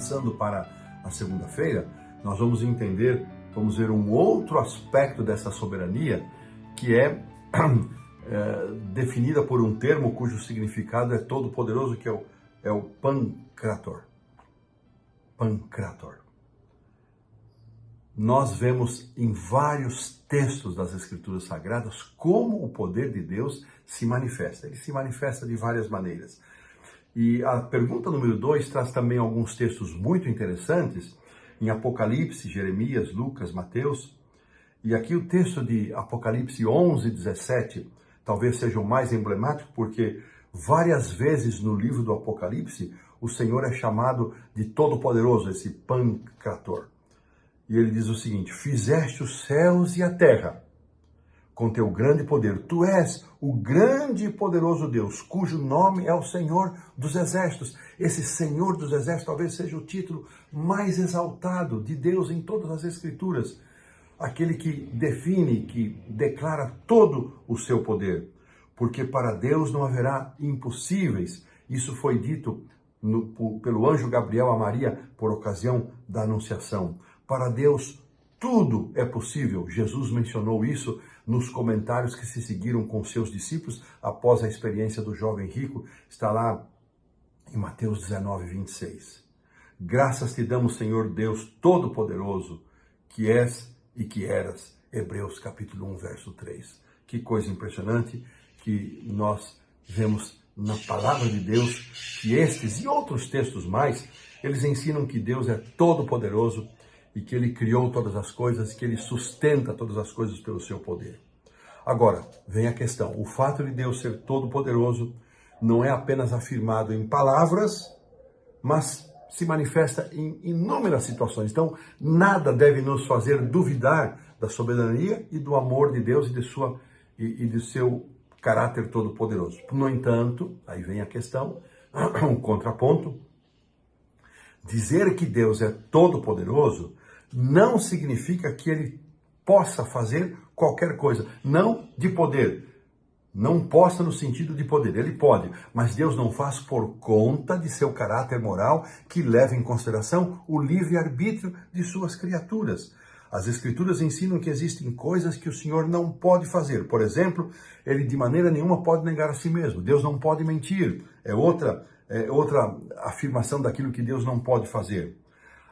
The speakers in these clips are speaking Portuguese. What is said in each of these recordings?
avançando para a segunda-feira, nós vamos entender, vamos ver um outro aspecto dessa soberania que é definida por um termo cujo significado é todo-poderoso, que é o pancrator. Pancrator. Nós vemos em vários textos das Escrituras Sagradas como o poder de Deus se manifesta. Ele se manifesta de várias maneiras. E a pergunta número 2 traz também alguns textos muito interessantes em Apocalipse, Jeremias, Lucas, Mateus. E aqui o texto de Apocalipse 11:17 talvez seja o mais emblemático, porque várias vezes no livro do Apocalipse o Senhor é chamado de Todo-Poderoso, esse pancrator. E ele diz o seguinte: fizeste os céus e a terra com teu grande poder. Tu és o grande e poderoso Deus, cujo nome é o Senhor dos Exércitos. Esse Senhor dos Exércitos talvez seja o título mais exaltado de Deus em todas as Escrituras. Aquele que define, que declara todo o seu poder. Porque para Deus não haverá impossíveis. Isso foi dito pelo anjo Gabriel a Maria por ocasião da Anunciação. Para Deus tudo é possível. Jesus mencionou isso nos comentários que se seguiram com seus discípulos após a experiência do jovem rico. Está lá em Mateus 19:26. Graças te damos, Senhor Deus Todo-Poderoso, que és e que eras. Hebreus capítulo 1, verso 3. Que coisa impressionante que nós vemos na palavra de Deus, que estes e outros textos mais, eles ensinam que Deus é todo-poderoso e que Ele criou todas as coisas, que Ele sustenta todas as coisas pelo seu poder. Agora, vem a questão. O fato de Deus ser todo-poderoso não é apenas afirmado em palavras, mas se manifesta em inúmeras situações. Então, nada deve nos fazer duvidar da soberania e do amor de Deus e de seu caráter todo-poderoso. No entanto, aí vem a questão, um contraponto. Dizer que Deus é todo-poderoso não significa que Ele possa fazer qualquer coisa. Não de poder. Não possa no sentido de poder. Ele pode, mas Deus não faz por conta de seu caráter moral, que leva em consideração o livre-arbítrio de suas criaturas. As Escrituras ensinam que existem coisas que o Senhor não pode fazer. Por exemplo, Ele de maneira nenhuma pode negar a si mesmo. Deus não pode mentir. É outra afirmação daquilo que Deus não pode fazer.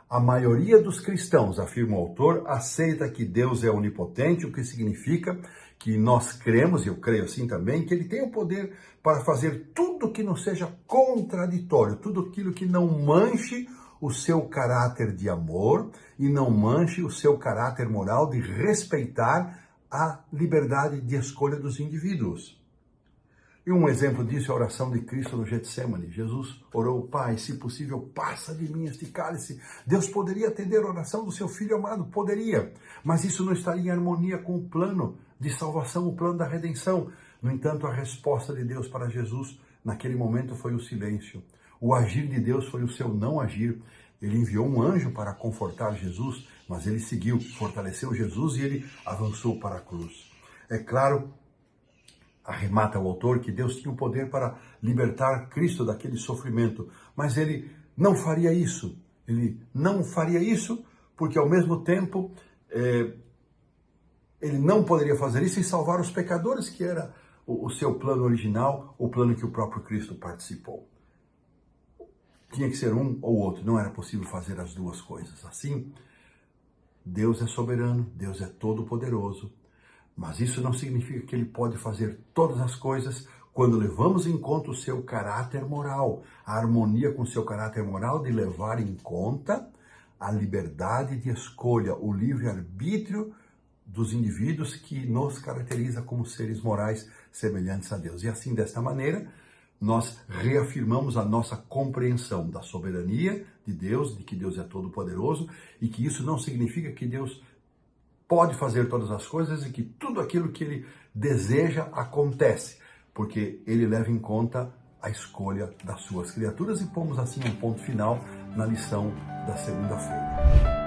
A maioria dos cristãos, afirma o autor, aceita que Deus é onipotente, o que significa que nós cremos, e eu creio assim também, que Ele tem o poder para fazer tudo que não seja contraditório, tudo aquilo que não manche o seu caráter de amor e não manche o seu caráter moral de respeitar a liberdade de escolha dos indivíduos. E um exemplo disso é a oração de Cristo no Getsemane. Jesus orou: Pai, se possível, passa de mim este cálice. Deus poderia atender a oração do seu Filho amado? Poderia. Mas isso não estaria em harmonia com o plano de salvação, o plano da redenção. No entanto, a resposta de Deus para Jesus naquele momento foi o silêncio. O agir de Deus foi o seu não agir. Ele enviou um anjo para confortar Jesus, mas ele seguiu, fortaleceu Jesus e ele avançou para a cruz. É claro, arremata o autor, que Deus tinha o poder para libertar Cristo daquele sofrimento, mas Ele não faria isso. Ele não faria isso porque, ao mesmo tempo, Ele não poderia fazer isso e salvar os pecadores, que era o seu plano original, o plano que o próprio Cristo participou. Tinha que ser um ou outro, não era possível fazer as duas coisas. Assim, Deus é soberano, Deus é todo-poderoso, mas isso não significa que Ele pode fazer todas as coisas quando levamos em conta o seu caráter moral, a harmonia com o seu caráter moral de levar em conta a liberdade de escolha, o livre-arbítrio dos indivíduos que nos caracteriza como seres morais semelhantes a Deus. E assim, desta maneira, nós reafirmamos a nossa compreensão da soberania de Deus, de que Deus é todo-poderoso e que isso não significa que Deus pode fazer todas as coisas e que tudo aquilo que Ele deseja acontece, porque Ele leva em conta a escolha das suas criaturas. E pomos assim um ponto final na lição da segunda-feira.